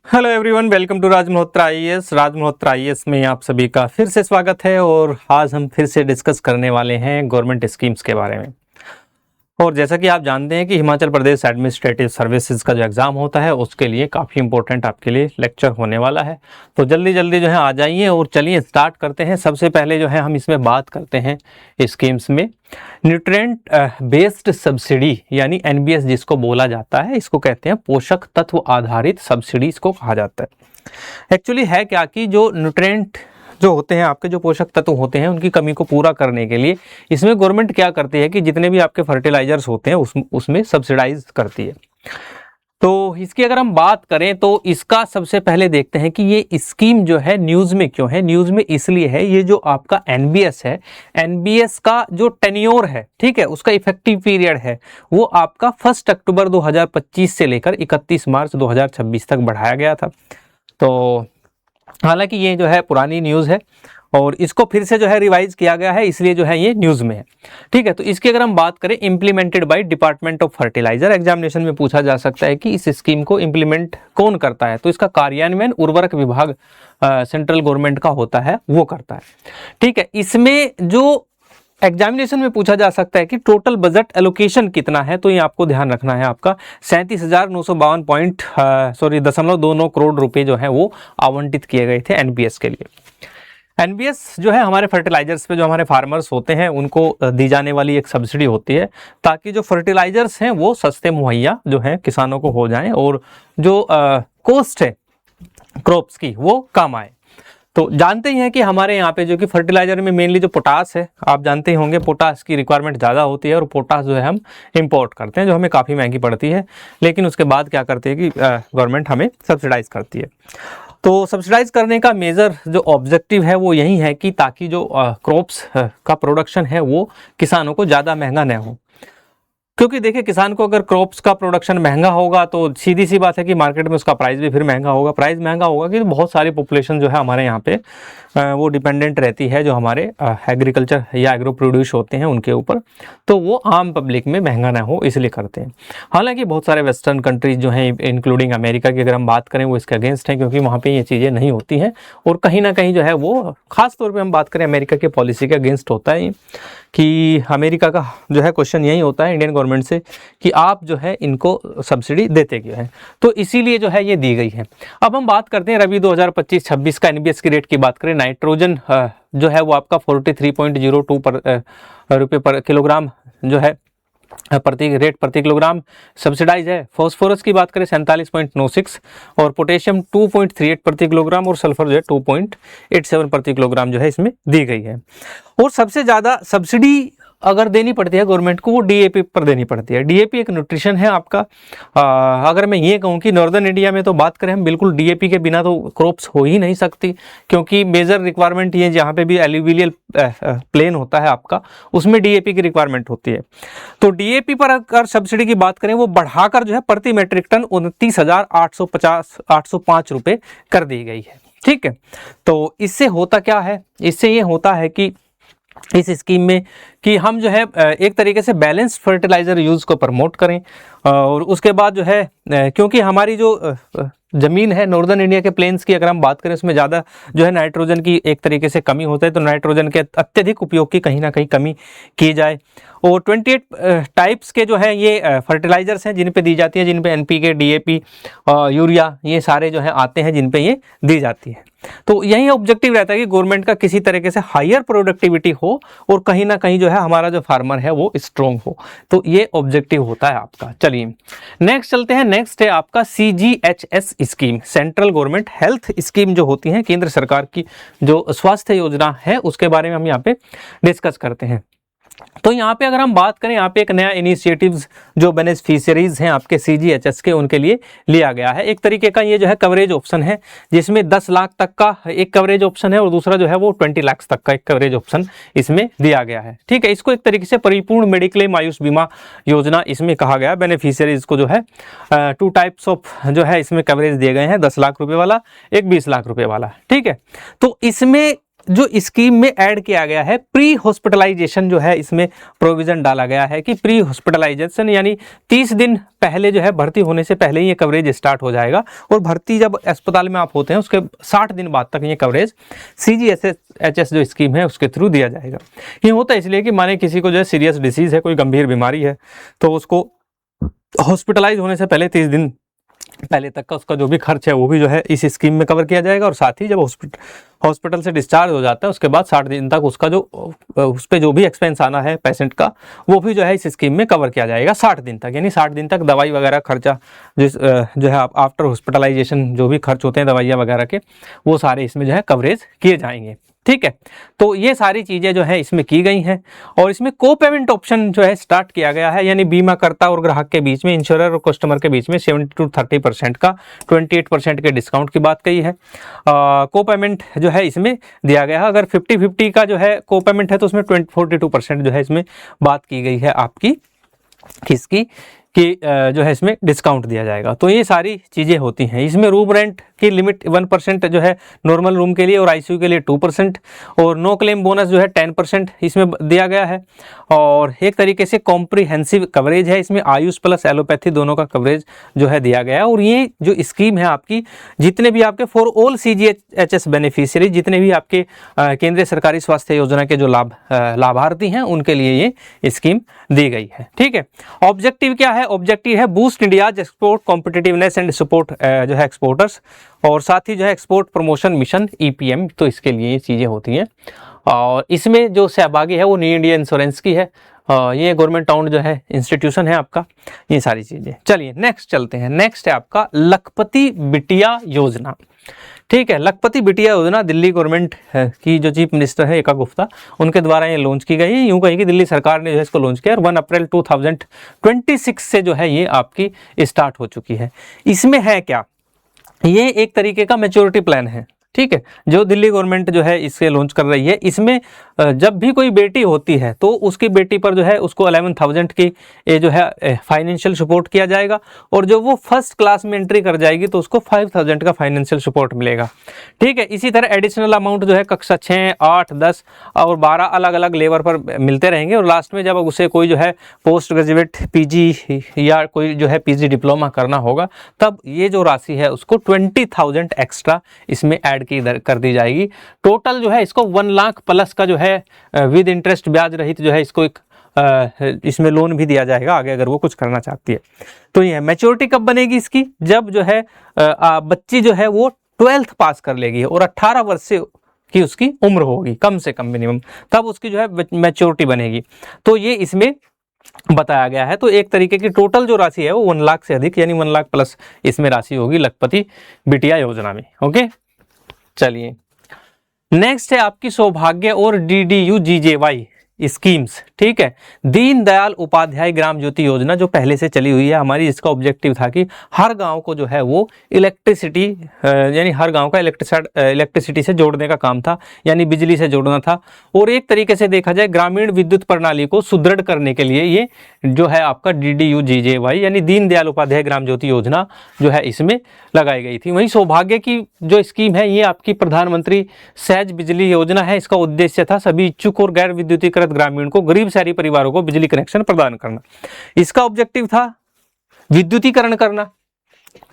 Hello everyone, welcome to Raj Malhotra IAS. Raj Malhotra IAS में आप सभी का फिर से स्वागत है और आज हम फिर से डिस्कस करने वाले हैं गवर्नमेंट स्कीम्स के बारे में। और जैसा कि आप जानते हैं कि हिमाचल प्रदेश एडमिनिस्ट्रेटिव सर्विसेज का जो एग्ज़ाम होता है उसके लिए काफ़ी इंपॉर्टेंट आपके लिए लेक्चर होने वाला है। तो जल्दी जल्दी जो है आ जाइए और चलिए स्टार्ट करते हैं। सबसे पहले जो है हम इसमें बात करते हैं स्कीम्स में न्यूट्रिएंट बेस्ड सब्सिडी यानी एनबीएस जिसको बोला जाता है, इसको कहते हैं पोषक तत्व आधारित सब्सिडी इसको कहा जाता है। एक्चुअली है क्या कि जो न्यूट्रिएंट जो होते हैं आपके, जो पोषक तत्व होते हैं, उनकी कमी को पूरा करने के लिए इसमें गवर्नमेंट क्या करती है कि जितने भी आपके फर्टिलाइजर्स होते हैं उसमें सब्सिडाइज करती है। तो इसकी अगर हम बात करें तो इसका सबसे पहले देखते हैं कि ये स्कीम जो है न्यूज़ में क्यों है। न्यूज़ में इसलिए है, ये जो आपका एनबीएस है, एनबीएस का जो टेन्योर है, ठीक है, उसका इफेक्टिव पीरियड है वो आपका 1 अक्टूबर 2025 से लेकर 31 मार्च 2026 तक बढ़ाया गया था। तो हालांकि ये जो है पुरानी न्यूज़ है और इसको फिर से जो है रिवाइज किया गया है, इसलिए जो है ये न्यूज़ में है। ठीक है, तो इसकी अगर हम बात करें implemented by department of fertilizer, examination में पूछा जा सकता है कि इस स्कीम को इम्प्लीमेंट कौन करता है, तो इसका कार्यान्वयन उर्वरक विभाग सेंट्रल गवर्नमेंट का होता है, वो करता है। ठीक है, इसमें जो एग्जामिनेशन में पूछा जा सकता है कि टोटल बजट एलोकेशन कितना है, तो ये आपको ध्यान रखना है, आपका 37,952.29 करोड़ रुपए जो है वो आवंटित किए गए थे एनबीएस के लिए। एनबीएस जो है हमारे फर्टिलाइजर्स पे जो हमारे फार्मर्स होते हैं उनको दी जाने वाली एक सब्सिडी होती है, ताकि जो फर्टिलाइजर्स हैं वो सस्ते मुहैया जो है किसानों को हो जाएं और जो कॉस्ट है क्रॉप्स की वो कम आए। तो जानते ही हैं कि हमारे यहाँ पे जो कि फर्टिलाइजर में मेनली जो पोटास है, आप जानते ही होंगे पोटास की रिक्वायरमेंट ज़्यादा होती है और पोटास जो है हम इंपोर्ट करते हैं, जो हमें काफ़ी महंगी पड़ती है, लेकिन उसके बाद क्या करती है कि गवर्नमेंट हमें सब्सिडाइज करती है। तो सब्सिडाइज करने का मेजर जो ऑब्जेक्टिव है वो यही है कि ताकि जो क्रॉप्स का प्रोडक्शन है वो किसानों को ज़्यादा महंगा न हो। क्योंकि देखिए, किसान को अगर क्रॉप्स का प्रोडक्शन महंगा होगा तो सीधी सी बात है कि मार्केट में उसका प्राइस भी फिर महंगा होगा। प्राइस महंगा होगा कि बहुत सारी पॉपुलेशन जो है हमारे यहाँ पे वो डिपेंडेंट रहती है जो हमारे एग्रीकल्चर या एग्रो प्रोड्यूस होते हैं उनके ऊपर, तो वो आम पब्लिक में महंगा ना हो इसलिए करते हैं। हालांकि बहुत सारे वेस्टर्न कंट्रीज जो हैं इंक्लूडिंग अमेरिका की अगर हम बात करें वो इसके अगेंस्ट हैं, क्योंकि वहाँ पर ये चीज़ें नहीं होती हैं और कहीं ना कहीं जो है वो खास तौर पर हम बात करें अमेरिका की पॉलिसी के अगेंस्ट होता है कि अमेरिका का जो है क्वेश्चन यही होता है इंडियन गवर्नमेंट से कि आप जो है इनको सब्सिडी देते क्यों हैं, तो इसीलिए जो है ये दी गई है। अब हम बात करते हैं रबी 2025-26 का एनबीएस की रेट की बात करें। नाइट्रोजन जो है वो आपका 43.02 रुपये पर किलोग्राम जो है प्रति किलोग्राम सब्सिडाइज है। फॉस्फोरस की बात करें 47.96 और पोटेशियम 2.38 प्रति किलोग्राम और सल्फर जो है 2.87 प्रति किलोग्राम जो है इसमें दी गई है। और सबसे ज़्यादा सब्सिडी अगर देनी पड़ती है गवर्नमेंट को वो डीएपी पर देनी पड़ती है। डीएपी एक न्यूट्रिशन है आपका। अगर मैं ये कहूँ कि नॉर्दर्न इंडिया में तो बात करें हम, बिल्कुल डीएपी के बिना तो क्रॉप्स हो ही नहीं सकती, क्योंकि मेजर रिक्वायरमेंट ये जहाँ पे भी एल्यूवियल प्लेन होता है आपका उसमें डीएपी की रिक्वायरमेंट होती है। तो डीएपी पर अगर सब्सिडी की बात करें वो बढ़ाकर जो है प्रति मेट्रिक टन 29,805 रुपये कर दी गई है। ठीक है, तो इससे होता क्या है, इससे ये होता है कि इस स्कीम में कि हम जो है एक तरीके से बैलेंस्ड फर्टिलाइज़र यूज़ को प्रमोट करें। और उसके बाद जो है क्योंकि हमारी जो ज़मीन है नॉर्दर्न इंडिया के प्लेन्स की अगर हम बात करें उसमें ज़्यादा जो है नाइट्रोजन की एक तरीके से कमी होता है, तो नाइट्रोजन के अत्यधिक उपयोग की कहीं ना कहीं कमी की जाए। और 28 टाइप्स के जो है ये फर्टिलाइजर्स हैं जिन पे दी जाती है, जिन पे एनपीके, डीएपी, यूरिया ये सारे जो है आते हैं जिन पे ये दी जाती है। तो यही ऑब्जेक्टिव रहता है कि गवर्नमेंट का किसी तरीके से हायर प्रोडक्टिविटी हो और कहीं ना कहीं जो है हमारा जो फार्मर है वो स्ट्रॉन्ग हो, तो ये ऑब्जेक्टिव होता है आपका। चलिए नेक्स्ट चलते हैं। नेक्स्ट है आपका CGHS scheme, central government health scheme जो होती है, केंद्र सरकार की जो स्वास्थ्य योजना है उसके बारे में हम यहाँ पे डिस्कस करते हैं। तो यहाँ पे अगर हम बात करें, यहाँ पे एक नया इनिशिएटिव्स जो बेनिफिशियरीज हैं आपके CGHS के उनके लिए लिया गया है। एक तरीके का ये जो है कवरेज ऑप्शन है जिसमें 10 लाख तक का एक कवरेज ऑप्शन है और दूसरा जो है वो 20 लाख तक का एक कवरेज ऑप्शन इसमें दिया गया है। ठीक है, इसको एक तरीके से परिपूर्ण मेडिक्लेम आयुष बीमा योजना इसमें कहा गया। बेनिफिशियरीज को जो है 2 टाइप्स ऑफ जो है इसमें कवरेज दिए गए हैं, 10 लाख रुपये वाला, एक 20 लाख रुपये वाला। ठीक है, तो इसमें जो स्कीम में ऐड किया गया है प्री हॉस्पिटलाइजेशन जो है, इसमें प्रोविजन डाला गया है कि प्री हॉस्पिटलाइजेशन यानी 30 दिन पहले जो है भर्ती होने से पहले ही ये कवरेज स्टार्ट हो जाएगा, और भर्ती जब अस्पताल में आप होते हैं उसके 60 दिन बाद तक ये कवरेज CGHS जो स्कीम है उसके थ्रू दिया जाएगा। ये होता है इसलिए कि माने किसी को जो है सीरियस डिसीज़ है, कोई गंभीर बीमारी है, तो उसको हॉस्पिटलाइज होने से पहले 30 दिन पहले तक का उसका जो भी खर्च है वो भी जो है इस स्कीम में कवर किया जाएगा, और साथ ही जब हॉस्पिटल से डिस्चार्ज हो जाता है उसके बाद 60 दिन तक उसका जो उस पर जो भी एक्सपेंस आना है पेशेंट का वो भी जो है इस स्कीम में कवर किया जाएगा 60 दिन तक। यानी 60 दिन तक दवाई वगैरह खर्चा जो है आफ्टर हॉस्पिटलाइजेशन जो भी खर्च होते हैं दवाइयाँ वगैरह के, वो सारे इसमें जो है कवरेज किए जाएंगे। ठीक है, तो ये सारी चीज़ें जो है इसमें की गई हैं, और इसमें को पेमेंट ऑप्शन जो है स्टार्ट किया गया है, यानी बीमाकर्ता और ग्राहक के बीच में, इंश्योरर और कस्टमर के बीच में 70 to 30% का 28% के डिस्काउंट की बात कही है। को पेमेंट जो है इसमें दिया गया है, अगर 50-50 का जो है को पेमेंट है तो उसमें 42% जो है इसमें बात की गई है आपकी किसकी कि जो है इसमें डिस्काउंट दिया जाएगा। तो ये सारी चीज़ें होती हैं। इसमें रूम रेंट की लिमिट 1% जो है नॉर्मल रूम के लिए, और ICU के लिए 2%, और नो क्लेम बोनस जो है 10% इसमें दिया गया है। और एक तरीके से कॉम्प्रिहेंसिव कवरेज है, इसमें आयुष प्लस एलोपैथी दोनों का कवरेज जो है दिया गया है। और ये जो स्कीम है आपकी, जितने भी आपके फॉर ऑल CGHS बेनिफिशियरी, जितने भी आपके केंद्रीय सरकारी स्वास्थ्य योजना के जो लाभार्थी हैं उनके लिए ये स्कीम दी गई है। ठीक है, ऑब्जेक्टिव क्या है? ऑब्जेक्टिव है boost India's export competitiveness and support जो है एक्सपोर्टर्स, और साथ ही जो है एक्सपोर्ट प्रमोशन मिशन EPM, तो इसके लिए ये चीज़ें होती हैं। और इसमें जो सहभागी है वो न्यू इंडिया इंश्योरेंस की है, ये गवर्नमेंट टाउन जो है इंस्टीट्यूशन है आपका, ये सारी चीज़ें। चलिए नेक्स्ट चलते हैं। नेक्स्ट है आपका लखपति बिटिया योजना। ठीक है, लखपति बिटिया योजना दिल्ली गवर्नमेंट की जो चीफ मिनिस्टर है एका गुप्ता, उनके द्वारा ये लॉन्च की गई है। यूँ कहीं कि दिल्ली सरकार ने जो है इसको लॉन्च किया, और 1 अप्रैल 2026 से जो है ये आपकी स्टार्ट हो चुकी है। इसमें है क्या, ये एक तरीके का मैच्योरिटी प्लान है। ठीक है, जो दिल्ली गवर्नमेंट जो है इसे लॉन्च कर रही है। इसमें जब भी कोई बेटी होती है तो उसकी बेटी पर जो है उसको 11,000 की ये जो है फाइनेंशियल सपोर्ट किया जाएगा, और जो वो फर्स्ट क्लास में एंट्री कर जाएगी तो उसको 5,000 का फाइनेंशियल सपोर्ट मिलेगा। ठीक है, इसी तरह एडिशनल अमाउंट जो है कक्षा 6, 8, 10 और 12 अलग अलग लेवल पर मिलते रहेंगे, और लास्ट में जब उसे कोई जो है पोस्ट ग्रेजुएट PG या कोई जो है PG डिप्लोमा करना होगा, तब ये जो राशि है उसको 20,000 एक्स्ट्रा इसमें ऐड की कर दी जाएगी। टोटल जो है इसको 1 लाख प्लस का जो है विद इंटरेस्ट ब्याज रहित जो है इसको एक इसमें लोन भी दिया जाएगा आगे अगर वो कुछ करना चाहती है। तो ये मैच्योरिटी कब बनेगी इसकी, जब जो है बच्ची जो है वो 12th पास कर लेगी और 18 वर्ष से की उसकी उम्र होगी कम से कम मिनिमम, तब उसकी जो है मैच्योरिटी बनेगी। तो ये इसमें बताया गया है। तो एक तरीके की टोटल जो राशि है वो 1 लाख से अधिक यानी 1 लाख प्लस इसमें राशि होगी लखपति बिटिया योजना में। ओके, चलिए नेक्स्ट है आपकी सौभाग्य और DDU-GJY स्कीम्स। ठीक है, दीनदयाल उपाध्याय ग्राम ज्योति योजना जो पहले से चली हुई है हमारी, इसका ऑब्जेक्टिव था कि हर गांव को जो है वो इलेक्ट्रिसिटी यानी हर गांव का इलेक्ट्रिसिटी से जोड़ने का काम था, यानी बिजली से जोड़ना था। और एक तरीके से देखा जाए ग्रामीण विद्युत प्रणाली को सुदृढ़ करने के लिए ये जो है आपका DDU-GJY यानी दीनदयाल उपाध्याय ग्राम ज्योति योजना जो है इसमें लगाई गई थी। वहीं सौभाग्य की जो स्कीम है ये आपकी प्रधानमंत्री सहज बिजली योजना है। इसका उद्देश्य था सभी इच्छुक और गैर विद्युतीकृत ग्रामीण को, गरीब शहरी परिवारों को बिजली कनेक्शन प्रदान करना। इसका ऑब्जेक्टिव था विद्युतीकरण करना।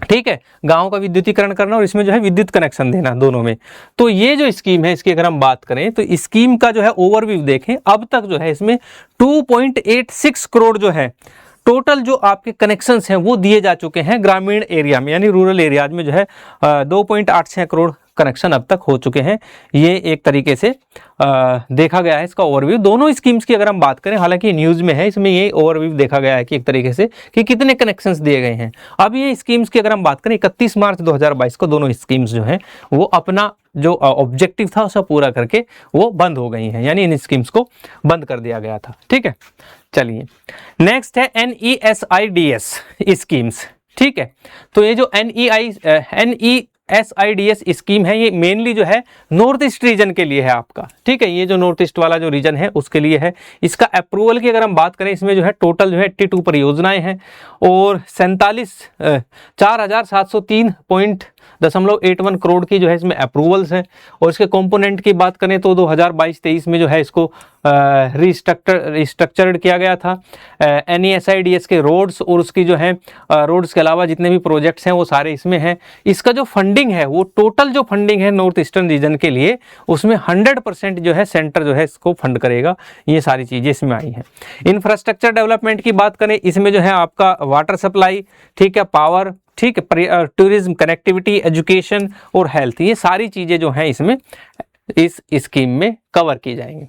ठीक है, गांव का विद्युतीकरण करना और इसमें जो है विद्युत कनेक्शन देना दोनों में। तो ये जो स्कीम है इसकी अगर हम बात करें तो स्कीम का जो है ओवरव्यू देखें, अब तक जो है इसमें 2.86 करोड़ जो है टोटल जो आपके कनेक्शंस हैं वो दिए जा चुके हैं ग्रामीण एरिया में, यानी रूरल एरियाज में जो है 2.86 करोड़ कनेक्शन अब तक हो चुके हैं। ये एक तरीके से देखा गया है इसका ओवरव्यू दोनों स्कीम्स की अगर हम बात करें, हालांकि न्यूज़ में है, इसमें ये ओवरव्यू देखा गया है कि एक तरीके से कि कितने कनेक्शंस दिए गए हैं। अब ये स्कीम्स की अगर हम बात करें 31 मार्च 2022 को दोनों स्कीम्स जो हैं वो अपना जो ऑब्जेक्टिव था उसे पूरा करके वो बंद हो गई हैं, यानी इन स्कीम्स को बंद कर दिया गया था। ठीक है, चलिए नेक्स्ट है NESIDS स्कीम्स। ठीक है, तो ये जो NESIDS स्कीम है ये मेनली जो है नॉर्थ ईस्ट रीजन के लिए है आपका। ठीक है, ये जो नॉर्थ ईस्ट वाला जो रीजन है उसके लिए है। इसका अप्रूवल की अगर हम बात करें, इसमें जो है टोटल जो है 82 परियोजनाएं हैं और 47 4703 5.81 करोड़ की जो है इसमें अप्रूवल्स हैं। और इसके कंपोनेंट की बात करें तो 2022-23 में जो है इसको रिस्ट्रक्चर्ड किया गया था। NESIDS के रोड्स और उसकी जो है रोड्स के अलावा जितने भी प्रोजेक्ट्स हैं वो सारे इसमें हैं। इसका जो फंडिंग है वो टोटल जो फंडिंग है नॉर्थ ईस्टर्न रीजन के लिए उसमें 100% जो है सेंटर जो है इसको फंड करेगा। ये सारी चीज़ें इसमें आई हैं। इंफ्रास्ट्रक्चर डेवलपमेंट की बात करें, इसमें जो है आपका वाटर सप्लाई, ठीक है, पावर, ठीक है, टूरिज्म, कनेक्टिविटी, एजुकेशन और हेल्थ, ये सारी चीज़ें जो हैं इसमें इस स्कीम में कवर की जाएंगी।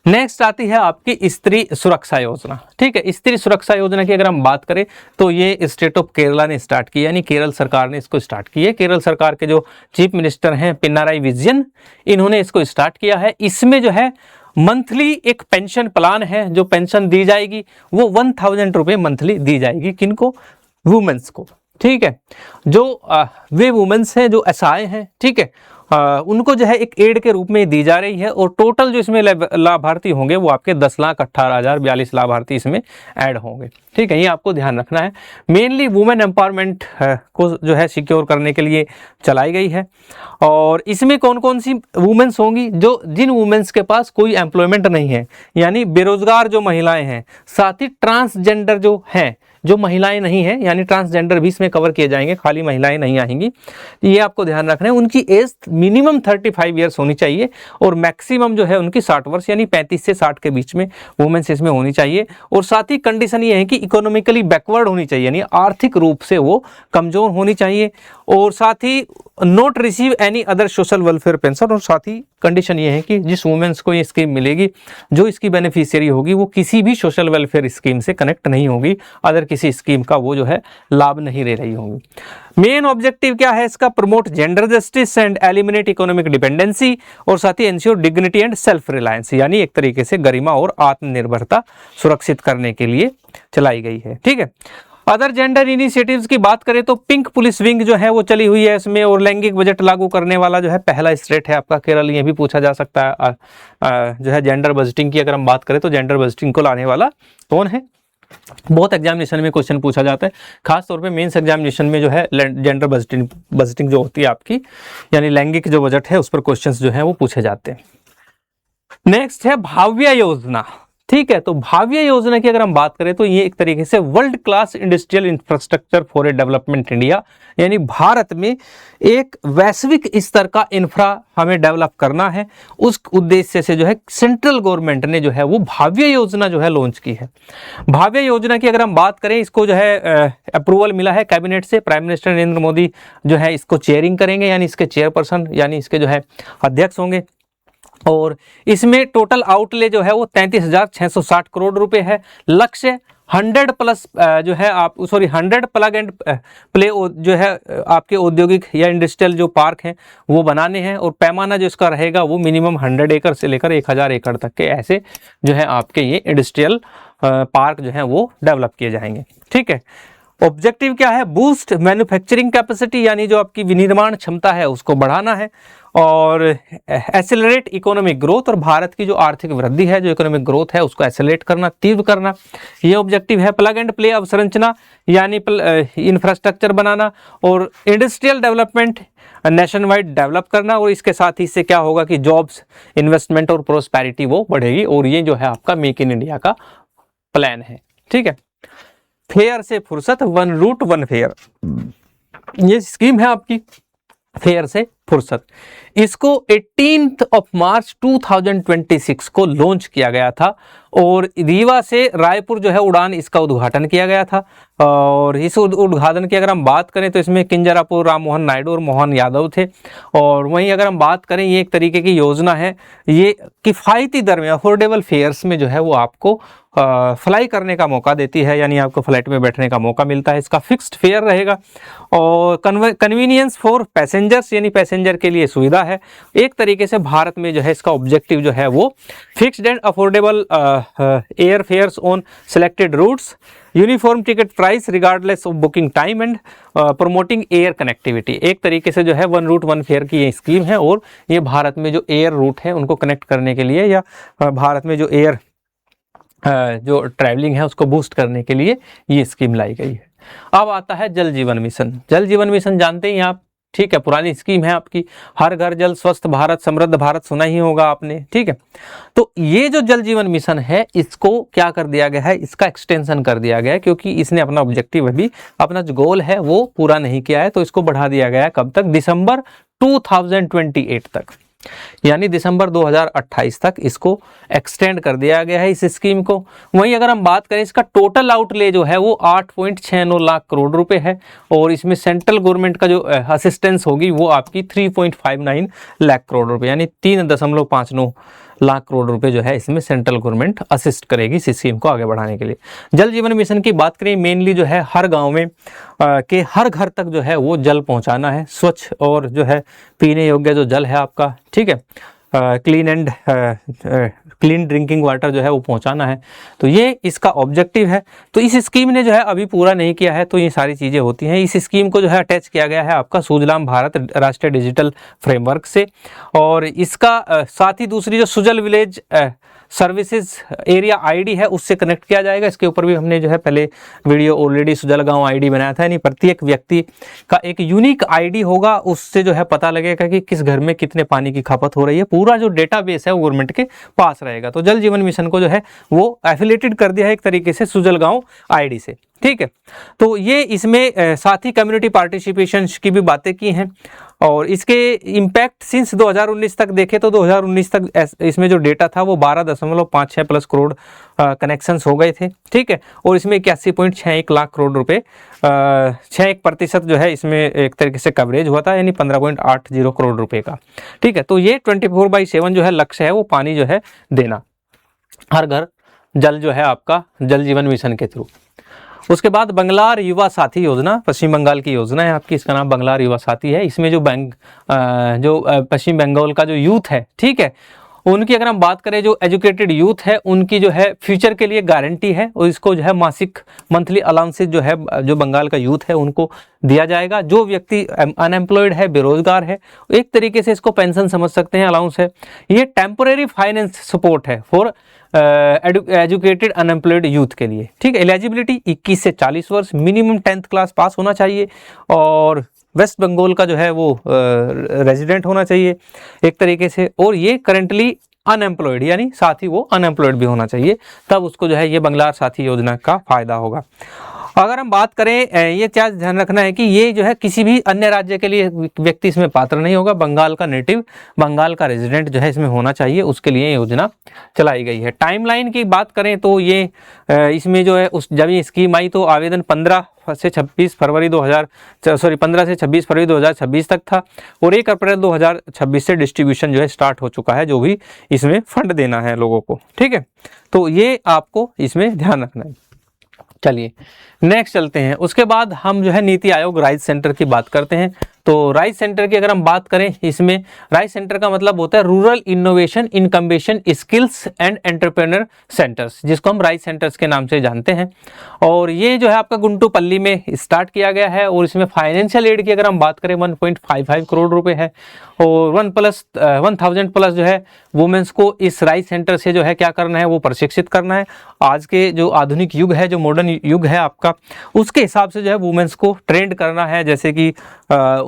नेक्स्ट आती है आपकी स्त्री सुरक्षा योजना। ठीक है, स्त्री सुरक्षा योजना की अगर हम बात करें तो ये स्टेट ऑफ केरला ने स्टार्ट की, यानी केरल सरकार ने इसको स्टार्ट की है। केरल सरकार के जो चीफ मिनिस्टर हैं पिनाराई विजयन, इन्होंने इसको स्टार्ट किया है। इसमें जो है मंथली एक पेंशन प्लान है, जो पेंशन दी जाएगी वो 1000 रुपये मंथली दी जाएगी। किनको? वुमेन्स को। ठीक है, जो वे वुमेन्स हैं जो असहाय हैं, ठीक है, उनको जो है एक एड के रूप में दी जा रही है। और टोटल जो इसमें लाभार्थी होंगे वो आपके 10,18,042 लाभार्थी इसमें ऐड होंगे। ठीक है, ये आपको ध्यान रखना है। मेनली वुमेन एम्पावरमेंट को जो है सिक्योर करने के लिए चलाई गई है। और इसमें कौन कौन सी वुमेन्स होंगी? जो जिन वुमेन्स के पास कोई एम्प्लॉयमेंट नहीं है, यानी बेरोजगार जो महिलाएं हैं, साथ ही ट्रांसजेंडर जो हैं, जो महिलाएं नहीं हैं, यानी ट्रांसजेंडर भी इसमें कवर किए जाएंगे, खाली महिलाएं नहीं आएंगी। ये आपको ध्यान रखना है। उनकी एज मिनिमम 35 ईयर्स होनी चाहिए और मैक्सिमम जो है उनकी 60 वर्ष, यानी 35 से 60 के बीच में वुमेन्स इसमें होनी चाहिए। और साथ ही कंडीशन ये है कि इकोनॉमिकली बैकवर्ड होनी चाहिए, यानी आर्थिक रूप से वो कमजोर होनी चाहिए। और साथ ही not receive any other social welfare pension. और साथ ही कंडीशन ये है कि जिस वुमेन्स को ये स्कीम मिलेगी, जो इसकी बेनिफिशियरी होगी, वो किसी भी सोशल वेलफेयर स्कीम से कनेक्ट नहीं होगी, अदर किसी स्कीम का वो जो है लाभ नहीं ले रही होंगी। मेन ऑब्जेक्टिव क्या है इसका? Promote gender justice and eliminate economic dependency. और साथ ही ensure dignity and self reliance, यानी एक तरीके से गरिमा और आत्मनिर्भरता सुरक्षित करने के लिए चलाई गई है। ठीक है, अदर जेंडर इनिशिएटिव्स की बात करें तो पिंक पुलिस विंग जो है वो चली हुई है इसमें। और लैंगिक बजट लागू करने वाला जो है पहला स्टेट है आपका केरल। ये भी पूछा जा सकता है जो है जेंडर बजटिंग की अगर हम बात करें तो जेंडर बजटिंग को लाने वाला कौन है? बहुत एग्जामिनेशन में क्वेश्चन पूछा जाता है, खास तौर पे मेंस एग्जामिनेशन में जो है जेंडर बजटिंग जो होती है आपकी, यानी लैंगिक जो बजट है उस पर क्वेश्चंस जो है वो पूछे जाते हैं। नेक्स्ट है भाव्य योजना। ठीक है, तो भाव्य योजना की अगर हम बात करें तो ये एक तरीके से world class industrial infrastructure for a development India, यानी भारत में एक वैश्विक स्तर का इंफ्रा हमें डेवलप करना है। उस उद्देश्य से जो है सेंट्रल गवर्नमेंट ने जो है वो भाव्य योजना जो है लॉन्च की है। भाव्य योजना की अगर हम बात करें, इसको जो है अप्रूवल मिला है कैबिनेट से। प्राइम मिनिस्टर नरेंद्र मोदी जो है इसको चेयरिंग करेंगे, यानी इसके चेयरपर्सन, यानी इसके जो है अध्यक्ष होंगे। और इसमें टोटल आउटले जो है वो 33,660 करोड़ रुपए है। लक्ष्य 100 प्लस जो है 100 प्लग एंड प्ले जो है आपके औद्योगिक या इंडस्ट्रियल जो पार्क हैं वो बनाने हैं। और पैमाना जो इसका रहेगा वो मिनिमम 100 एकड़ से लेकर 1000 एकड़ तक के ऐसे जो है आपके ये इंडस्ट्रियल पार्क जो है वो डेवलप किए जाएंगे। ठीक है, ऑब्जेक्टिव क्या है? बूस्ट मैन्युफैक्चरिंग कैपेसिटी, यानी जो आपकी विनिर्माण क्षमता है उसको बढ़ाना है। और एसेलरेट इकोनॉमिक ग्रोथ, और भारत की जो आर्थिक वृद्धि है, जो इकोनॉमिक ग्रोथ है उसको एसेलरेट करना, तीव्र करना, ये ऑब्जेक्टिव है। प्लग एंड प्ले अवसंरचना, यानी इंफ्रास्ट्रक्चर बनाना। और industrial development nation wide develop करना। और इसके साथ ही इससे क्या होगा कि जॉब्स, इन्वेस्टमेंट और प्रोस्पेरिटी वो बढ़ेगी। और ये जो है आपका मेक इन इंडिया का प्लान है। ठीक है, फेयर से फुर्सत, वन रूट वन फेयर, ये स्कीम है आपकी फेयर से फुर्सत। इसको 18 मार्च 2026 को लॉन्च किया गया था। और रीवा से रायपुर जो है उड़ान इसका उद्घाटन किया गया था। और इस उद्घाटन की अगर हम बात करें तो इसमें किंजरापुर राम मोहन नायडू और मोहन यादव थे। और वहीं अगर हम बात करें, ये एक तरीके की योजना है, ये किफ़ायती दर में अफोर्डेबल फेयर्स में जो है वो आपको फ्लाई करने का मौका देती है, यानी आपको फ्लाइट में बैठने का मौका मिलता है। इसका फिक्स्ड फेयर रहेगा। और कन्वीनियंस फॉर पैसेंजर्स, यानी पैसेंजर के लिए सुविधा है। एक तरीके से भारत में जो है इसका ऑब्जेक्टिव जो है वो fixed and affordable air fares on selected routes, uniform ticket price regardless of booking time and promoting air connectivity. एक तरीके से जो है वन रूट वन फेयर की ये स्कीम है। और ये भारत में जो एयर रूट है उनको कनेक्ट करने के लिए, या भारत में जो एयर जो ट्रैवलिंग है उसको बूस्ट करने के लिए ये स्कीम लाई गई है। अब आता है जल जीवन मिशन। जल जीवन मिशन जानते ही आप, ठीक है, पुरानी स्कीम है आपकी, हर घर जल, स्वस्थ भारत, समृद्ध भारत, सुना ही होगा आपने, ठीक है। तो ये जो जल जीवन मिशन है, इसको क्या कर दिया गया है, इसका एक्सटेंशन कर दिया गया है, क्योंकि इसने अपना ऑब्जेक्टिव अभी, अपना जो गोल है वो पूरा नहीं किया है, तो इसको बढ़ा दिया गया है कब तक, दिसंबर 2028 तक, यानी दिसंबर 2028 तक इसको एक्सटेंड कर दिया गया है इस स्कीम को। वहीं अगर हम बात करें, इसका टोटल आउटले जो है वो 8.69 लाख करोड़ रुपए है, और इसमें सेंट्रल गवर्नमेंट का जो असिस्टेंस होगी वो आपकी 3.59 लाख करोड़ रुपए, यानी 3.59 लाख करोड़ रुपए जो है इसमें सेंट्रल गवर्नमेंट असिस्ट करेगी इस स्कीम को आगे बढ़ाने के लिए। जल जीवन मिशन की बात करें, मेनली जो है हर गांव में के हर घर तक जो है वो जल पहुंचाना है, स्वच्छ और जो है पीने योग्य जो जल है आपका, ठीक है, क्लीन ड्रिंकिंग वाटर जो है वो पहुंचाना है। तो ये इसका ऑब्जेक्टिव है। तो इस स्कीम ने जो है अभी पूरा नहीं किया है, तो ये सारी चीज़ें होती हैं। इस स्कीम को जो है अटैच किया गया है आपका सुजलाम भारत राष्ट्रीय डिजिटल फ्रेमवर्क से, और इसका साथ ही दूसरी जो Sujal village services area ID है उससे कनेक्ट किया जाएगा। इसके ऊपर भी हमने जो है पहले वीडियो ऑलरेडी सुजल गांव आईडी बनाया था, यानी प्रत्येक व्यक्ति का एक यूनिक आईडी होगा, उससे जो है पता लगेगा कि किस घर में कितने पानी की खपत हो रही है। पूरा जो डेटाबेस है वो गवर्नमेंट के पास रहेगा। तो जल जीवन मिशन को जो है वो एफिलेटेड कर दिया है एक तरीके से सुजल गांव आईडी से, ठीक है। तो ये इसमें साथ ही कम्युनिटी पार्टिसिपेशन की भी बातें की हैं, और इसके इम्पैक्ट सिंस 2019 तक देखें तो 2019 तक इसमें जो डेटा था वो 12.56 प्लस करोड़ कनेक्शंस हो गए थे, ठीक है, और इसमें 81.61 लाख करोड़ रुपए 61% जो है इसमें एक तरीके से कवरेज हुआ था, यानी 15.80 करोड़ रुपए का, ठीक है। तो ये 24/7 जो है लक्ष्य है वो पानी जो है देना, हर घर जल जो है आपका जल जीवन मिशन के थ्रू। उसके बाद बंगलार युवा साथी योजना, पश्चिम बंगाल की योजना है आपकी, इसका नाम बंगलार युवा साथी है। इसमें जो पश्चिम बंगाल का जो यूथ है, ठीक है, उनकी अगर हम बात करें, जो एजुकेटेड यूथ है उनकी जो है फ्यूचर के लिए गारंटी है, और इसको जो है मासिक मंथली अलाउंसेस जो है जो बंगाल का यूथ है उनको दिया जाएगा। जो व्यक्ति अनएम्प्लॉयड है, बेरोजगार है, एक तरीके से इसको पेंशन समझ सकते हैं, अलाउंस है। ये टेम्पोरेरी फाइनेंस सपोर्ट है फॉर एजुकेटेड अनएम्प्लॉयड यूथ के लिए, ठीक है। एलिजिबिलिटी 21 से 40 वर्ष, मिनिमम 10th क्लास पास होना चाहिए, और वेस्ट बंगाल का जो है वो रेजिडेंट होना चाहिए एक तरीके से, और ये करेंटली अनएम्प्लॉयड, यानी साथ ही वो अनएम्प्लॉयड भी होना चाहिए, तब उसको जो है ये बंगलार साथी योजना का फायदा होगा। अगर हम बात करें, ये क्या ध्यान रखना है कि ये जो है किसी भी अन्य राज्य के लिए व्यक्ति इसमें पात्र नहीं होगा, बंगाल का नेटिव, बंगाल का रेजिडेंट जो है इसमें होना चाहिए, उसके लिए योजना चलाई गई है। टाइमलाइन की बात करें तो ये इसमें जो है जब ये स्कीम आई तो आवेदन 15 से 26 फरवरी 2026 तक था, और 1 अप्रैल 2026 से डिस्ट्रीब्यूशन जो है स्टार्ट हो चुका है, जो भी इसमें फंड देना है लोगों को, ठीक है। तो ये आपको इसमें ध्यान रखना है। चलिए नेक्स्ट चलते हैं। उसके बाद हम जो है नीति आयोग राइस सेंटर की बात करते हैं। तो राइस सेंटर की अगर हम बात करें, इसमें राइस सेंटर का मतलब होता है rural innovation incubation skills and entrepreneur centres, जिसको हम राइस सेंटर्स के नाम से जानते हैं। और ये जो है आपका गुंटूपल्ली में स्टार्ट किया गया है, और इसमें फाइनेंशियल एड की अगर हम बात करें 1.55 करोड़ रुपए है, और 1000 प्लस जो है वुमेन्स को इस राइस सेंटर से जो है क्या करना है, वो प्रशिक्षित करना है। आज के जो आधुनिक युग है, जो मॉडर्न युग है आपका, उसके हिसाब से जो है वुमेन्स को ट्रेंड करना है, जैसे कि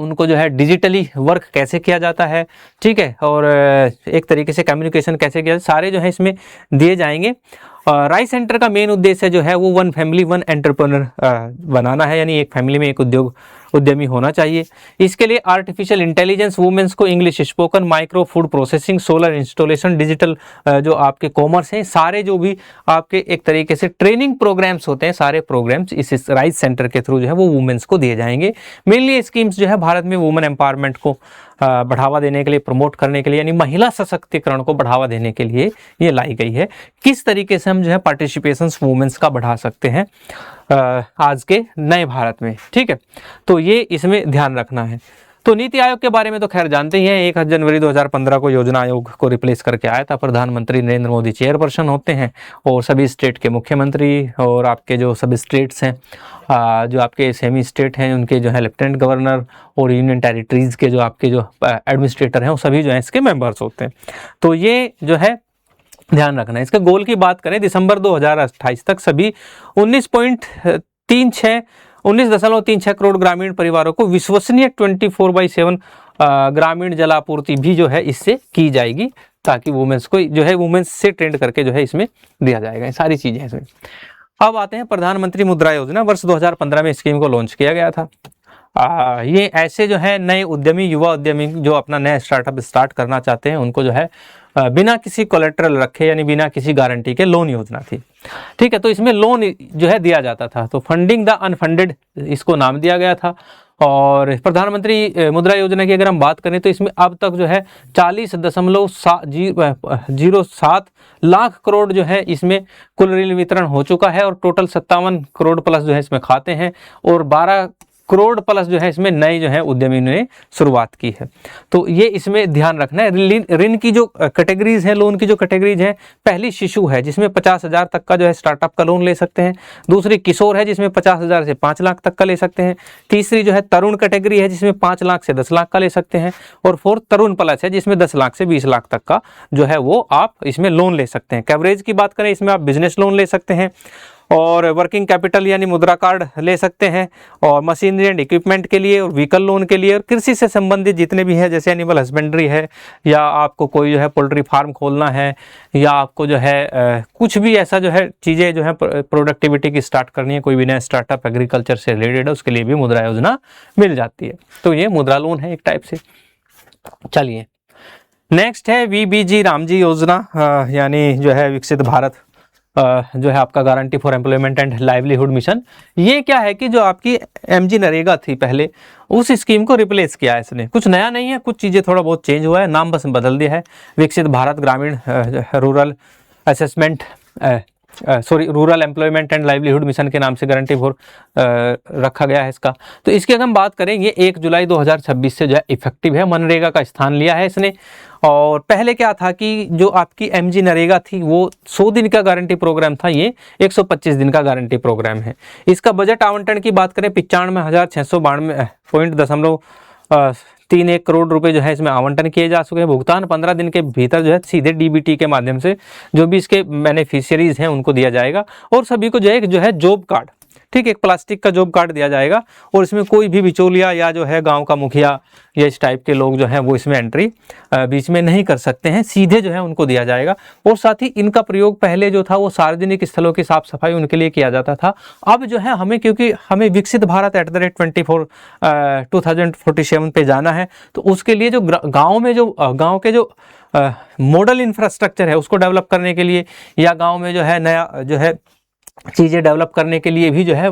उनको जो है डिजिटली वर्क कैसे किया जाता है, ठीक है, और एक तरीके से कम्युनिकेशन कैसे किया, सारे जो है इसमें दिए जाएंगे। राइस सेंटर का मेन उद्देश्य जो है वो 1 फैमिली 1 एंटरप्रेन्योर बनाना है, यानी एक फैमिली में एक उद्यमी होना चाहिए। इसके लिए आर्टिफिशियल इंटेलिजेंस, वुमेन्स को English spoken, micro food processing, solar installation, digital जो आपके कॉमर्स हैं, सारे जो भी आपके एक तरीके से ट्रेनिंग प्रोग्राम्स होते हैं, सारे प्रोग्राम्स इस राइस सेंटर के थ्रू जो है वो वुमेन्स को दिए जाएंगे। मेनली स्कीम्स जो है भारत में वुमेन एम्पावरमेंट को बढ़ावा देने के लिए, प्रमोट करने के लिए, यानी महिला सशक्तिकरण को बढ़ावा देने के लिए ये लाई गई है। किस तरीके से हम जो है पार्टिसिपेशन वुमेन्स का बढ़ा सकते हैं आज के नए भारत में, ठीक है। तो ये इसमें ध्यान रखना है। तो नीति आयोग के बारे में तो खैर जानते ही हैं, 1 जनवरी 2015 को योजना आयोग को रिप्लेस करके आया था। प्रधानमंत्री नरेंद्र मोदी चेयरपर्सन होते हैं, और सभी स्टेट के मुख्यमंत्री और आपके जो सब स्टेट्स हैं, जो आपके सेमी स्टेट हैं, उनके जो है लेफ्टिनेंट गवर्नर, और यूनियन टेरिटरीज के जो आपके जो एडमिनिस्ट्रेटर हैं, वो सभी जो है इसके मेंबर्स होते हैं। तो ये जो है ध्यान रखना है। इसके गोल की बात करें, दिसंबर 2028 तक सभी 19.36 19.36 करोड़ ग्रामीण परिवारों को विश्वसनीय 24/7 ग्रामीण जलापूर्ति भी जो है इससे की जाएगी, ताकि वुमेन्स को जो है वुमेन्स से ट्रेंड करके जो है इसमें दिया जाएगा। ये सारी चीजें इसमें। अब आते हैं प्रधानमंत्री मुद्रा योजना। वर्ष 2015 में स्कीम को लॉन्च किया गया था। ये ऐसे जो है नए उद्यमी, युवा उद्यमी जो अपना नया स्टार्टअप स्टार्ट करना चाहते हैं, उनको जो है बिना किसी कोलेट्रल रखे यानी बिना किसी गारंटी के लोन योजना थी। ठीक है, तो इसमें लोन जो है दिया जाता था, तो फंडिंग द अनफंडेड इसको नाम दिया गया था। और प्रधानमंत्री मुद्रा योजना की अगर हम बात करें तो इसमें अब तक जो है 40.07 लाख करोड़ जो है इसमें कुल ऋण वितरण हो चुका है, और टोटल 57 करोड़ प्लस जो है इसमें खाते हैं, और 12 करोड़ प्लस जो है इसमें नए जो है उद्यमी ने शुरुआत की है। तो ये इसमें ध्यान रखना है। ऋण की जो कैटेगरीज हैं, लोन की जो कैटेगरीज हैं, पहली शिशु है जिसमें 50,000 तक का जो है स्टार्टअप का लोन ले सकते हैं। दूसरी किशोर है जिसमें 50,000 से 5 लाख तक का ले सकते हैं। तीसरी जो है तरुण कैटेगरी है जिसमें 5 लाख से 10 लाख का ले सकते हैं। और फोर्थ तरुण प्लस है जिसमें 10 लाख से 20 लाख तक का जो है वो आप इसमें लोन ले सकते हैं। कवरेज की बात करें, इसमें आप बिजनेस लोन ले सकते हैं, और वर्किंग कैपिटल यानी मुद्रा कार्ड ले सकते हैं, और मशीनरी एंड इक्विपमेंट के लिए, और व्हीकल लोन के लिए, और कृषि से संबंधित जितने भी है जैसे एनिमल हस्बेंड्री है, या आपको कोई जो है पोल्ट्री फार्म खोलना है, या आपको जो है कुछ भी ऐसा जो है चीज़ें जो है प्रोडक्टिविटी की स्टार्ट करनी है, कोई भी नया स्टार्टअप एग्रीकल्चर से रिलेटेड है, उसके लिए भी मुद्रा योजना मिल जाती है। तो ये मुद्रा लोन है एक टाइप से। चलिए नेक्स्ट है VBG रामजी योजना, यानी जो है विकसित भारत जो है आपका guarantee for employment and livelihood mission. ये क्या है कि जो आपकी MG नरेगा थी पहले, उस स्कीम को रिप्लेस किया है इसने। कुछ नया नहीं है, कुछ चीज़ें थोड़ा बहुत चेंज हुआ है, नाम बस बदल दिया है। विकसित भारत ग्रामीण rural assessment rural employment and livelihood mission के नाम से गारंटी फॉर रखा गया है इसका। तो इसकी अगर हम बात करें, ये 1 जुलाई 2026 से जो है इफेक्टिव है, मनरेगा का स्थान लिया है इसने। और पहले क्या था कि जो आपकी MG नरेगा थी वो 100 दिन का गारंटी प्रोग्राम था, ये 125 दिन का गारंटी प्रोग्राम है। इसका बजट आवंटन की बात करें 95,692.31 करोड़ रुपए जो है इसमें आवंटन किए जा चुके हैं। भुगतान 15 दिन के भीतर जो है सीधे DBT के माध्यम से जो भी इसके बेनिफिशियरीज हैं उनको दिया जाएगा। और सभी को जो है जॉब कार्ड, ठीक है, एक प्लास्टिक का जॉब कार्ड दिया जाएगा, और इसमें कोई भी बिचौलिया या जो है गांव का मुखिया या इस टाइप के लोग जो हैं वो इसमें एंट्री बीच में नहीं कर सकते हैं, सीधे जो है उनको दिया जाएगा। और साथ ही इनका प्रयोग पहले जो था वो सार्वजनिक स्थलों की साफ सफाई उनके लिए किया जाता था। अब जो है हमें, क्योंकि हमें विकसित भारत @2047 पे जाना है, तो उसके लिए जो गाँव में जो गाँव के जो मॉडल इंफ्रास्ट्रक्चर है उसको डेवलप करने के लिए, या गाँव में जो है नया जो है चीज़ें डेवलप करने के लिए भी जो है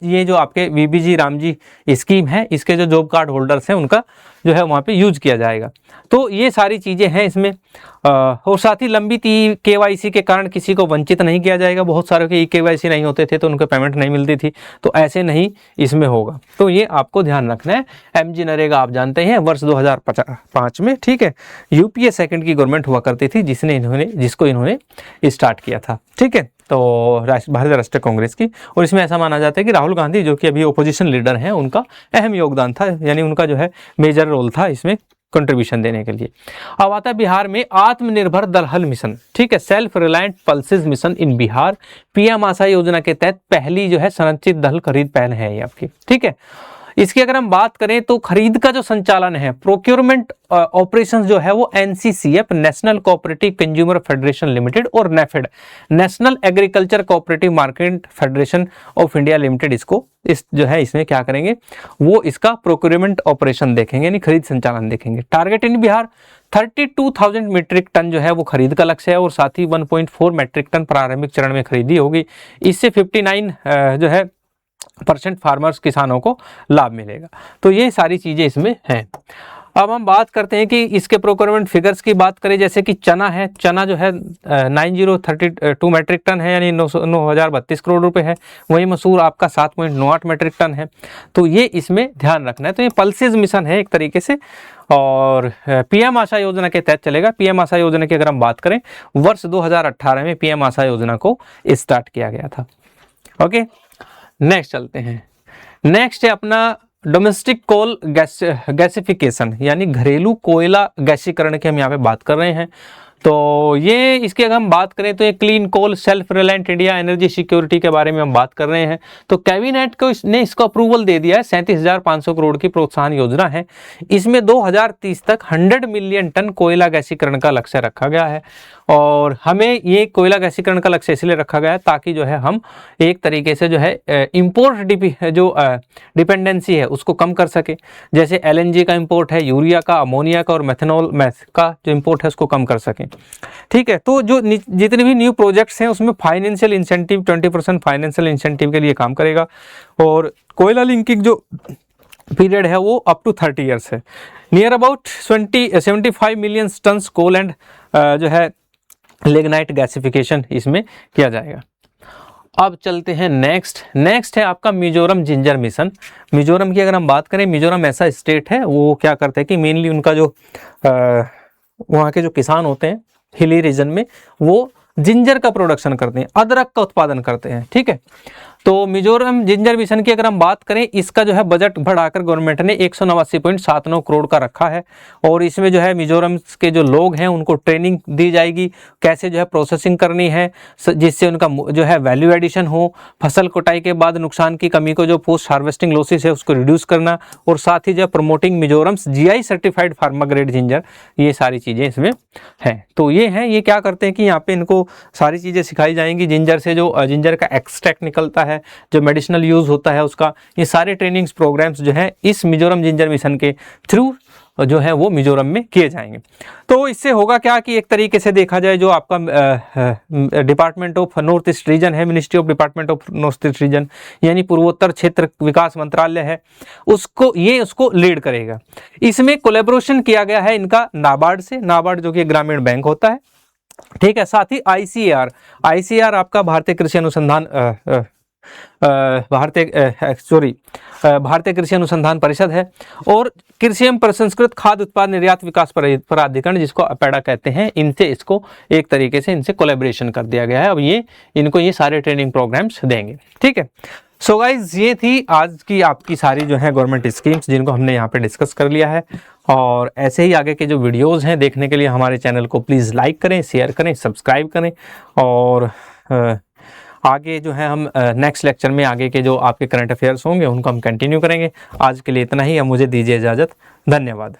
ये जो आपके VBG रामजी स्कीम है, इसके जो जॉब कार्ड होल्डर्स हैं उनका जो है वहाँ पे यूज किया जाएगा। तो ये सारी चीज़ें हैं इसमें। और साथ ही लंबित KYC के कारण किसी को वंचित नहीं किया जाएगा। बहुत सारे के KYC नहीं होते थे तो उनको पेमेंट नहीं मिलती थी, तो ऐसे नहीं इसमें होगा। तो ये आपको ध्यान रखना है। MG नरेगा आप जानते हैं वर्ष 2005 में, ठीक है, UPA सेकंड की गवर्नमेंट हुआ करती थी जिसको इन्होंने स्टार्ट किया था, ठीक है, तो भारतीय राष्ट्रीय कांग्रेस की। और इसमें ऐसा माना जाता है कि राहुल गांधी जो कि अभी ओपोजिशन लीडर हैं, उनका अहम योगदान था, यानी उनका जो है मेजर रोल था इसमें कंट्रीब्यूशन देने के लिए। अब आता है बिहार में आत्मनिर्भर दलहन मिशन, ठीक है, self reliant pulses mission in Bihar. PM आशा योजना के तहत पहली जो है संरचित दलहन खरीद पहल है ये आपकी, ठीक है। इसकी अगर हम बात करें तो खरीद का जो संचालन है, प्रोक्योरमेंट ऑपरेशंस जो है वो NCCF national cooperative consumer federation limited और NAFED national agriculture cooperative market federation of India limited इसको जो है इसमें क्या करेंगे, वो इसका प्रोक्योरमेंट ऑपरेशन देखेंगे, यानी खरीद संचालन देखेंगे। टारगेट इन बिहार 32,000 मीट्रिक टन जो है वो खरीद का लक्ष्य है, और साथ ही 1.4 मीट्रिक टन प्रारंभिक चरण में खरीदी होगी। इससे 59 जो है % फार्मर्स किसानों को लाभ मिलेगा। तो ये सारी चीज़ें इसमें हैं। अब हम बात करते हैं कि इसके प्रोक्योरमेंट फिगर्स की बात करें, जैसे कि चना है, चना जो है 9032 मीट्रिक टन है, यानी 9,032 करोड़ रुपए है। वही मसूर आपका 7.98 मीट्रिक टन है। तो ये इसमें ध्यान रखना है। तो ये पल्सेस मिशन है एक तरीके से, और PM आशा योजना के तहत चलेगा। PM आशा योजना की अगर हम बात करें, वर्ष 2018 में PM आशा योजना को स्टार्ट किया गया था। ओके, नेक्स्ट चलते हैं। नेक्स्ट है अपना डोमेस्टिक कोल गैसिफिकेशन, यानी घरेलू कोयला गैसीकरण की हम यहाँ पे बात कर रहे हैं। तो ये इसकी अगर हम बात करें तो ये clean coal self reliant India energy security के बारे में हम बात कर रहे हैं। तो कैबिनेट को ने इसको अप्रूवल दे दिया है। 37,500 करोड़ की प्रोत्साहन योजना है। इसमें 2030 तक 100 मिलियन टन कोयला गैसीकरण का लक्ष्य रखा गया है। और हमें ये कोयला गैसीकरण का लक्ष्य इसलिए रखा गया है ताकि जो है हम एक तरीके से जो है इंपोर्ट डिपेंडेंसी है उसको कम कर सके। जैसे LNG का इंपोर्ट है, यूरिया का, अमोनिया का और मेथनॉल का जो इंपोर्ट है उसको कम कर सकें। ठीक है, तो जो जितने भी न्यू प्रोजेक्ट्स हैं उसमें फाइनेंशियल इंसेंटिव 20% फाइनेंशियल इंसेंटिव के लिए काम करेगा। और कोयला लिंकिंग जो पीरियड है वो अप टू 30 ईयर्स है। Near about 75 million tons coal and जो है लिग्नाइट गैसिफिकेशन इसमें किया जाएगा। अब चलते हैं नेक्स्ट है आपका मिजोरम जिंजर मिशन। मिजोरम की अगर हम बात करें, मिजोरम ऐसा स्टेट है वो क्या करते हैं कि मेनली उनका जो वहाँ के जो किसान होते हैं हिली रीजन में वो जिंजर का प्रोडक्शन करते हैं, अदरक का उत्पादन करते हैं। ठीक है, तो मिजोरम जिंजर मिशन की अगर हम बात करें, इसका जो है बजट बढ़ाकर गवर्नमेंट ने 189.79 करोड़ का रखा है। और इसमें जो है मिजोरम के जो लोग हैं उनको ट्रेनिंग दी जाएगी, कैसे जो है प्रोसेसिंग करनी है जिससे उनका जो है वैल्यू एडिशन हो, फसल कटाई के बाद नुकसान की कमी को जो पोस्ट हार्वेस्टिंग लॉसेस है उसको रिड्यूस करना, और साथ ही जो है promoting Mizoram's GI certified pharma grade ginger, ये सारी चीज़ें इसमें हैं। तो ये हैं, ये क्या करते हैं कि यहाँ पे इनको सारी चीज़ें सिखाई जाएंगी। जिंजर से जो जिंजर का एक्सट्रैक्ट निकलता है, जो मेडिसिनल यूज़ होता है उसका, ये सारे ट्रेनिंग्स प्रोग्राम्स जो है इस मिजोरम जिंजर मिशन के थ्रू जो है वो मिजोरम में किए जाएंगे। तो इससे होगा क्या कि एक तरीके से देखा जाए जो आपका department of north east region है, ministry of department of north east region यानी पूर्वोत्तर क्षेत्र विकास मंत्रालय है, उसको लीड करेगा। इसमें कोलैबोरेशन किया गया है इनका नाबार्ड से, नाबार्ड जो कि ग्रामीण बैंक होता है। ठीक है, साथ ही ICAR आपका भारतीय कृषि अनुसंधान भारतीय कृषि अनुसंधान परिषद है, और कृषि एवं प्रसंस्कृत खाद्य उत्पाद निर्यात विकास प्राधिकरण जिसको अपेडा कहते हैं, इनसे इसको एक तरीके से इनसे कोलैबोरेशन कर दिया गया है। अब इनको ये सारे ट्रेनिंग प्रोग्राम्स देंगे। ठीक है, सो गाइज ये थी आज की आपकी सारी जो है गवर्नमेंट स्कीम्स जिनको हमने यहाँ पे डिस्कस कर लिया है। और ऐसे ही आगे के जो वीडियोज़ हैं देखने के लिए हमारे चैनल को प्लीज़ लाइक करें, शेयर करें, सब्सक्राइब करें। और आगे जो है हम नेक्स्ट लेक्चर में आगे के जो आपके करंट अफेयर्स होंगे उनको हम कंटिन्यू करेंगे। आज के लिए इतना ही, अब मुझे दीजिए इजाज़त। धन्यवाद।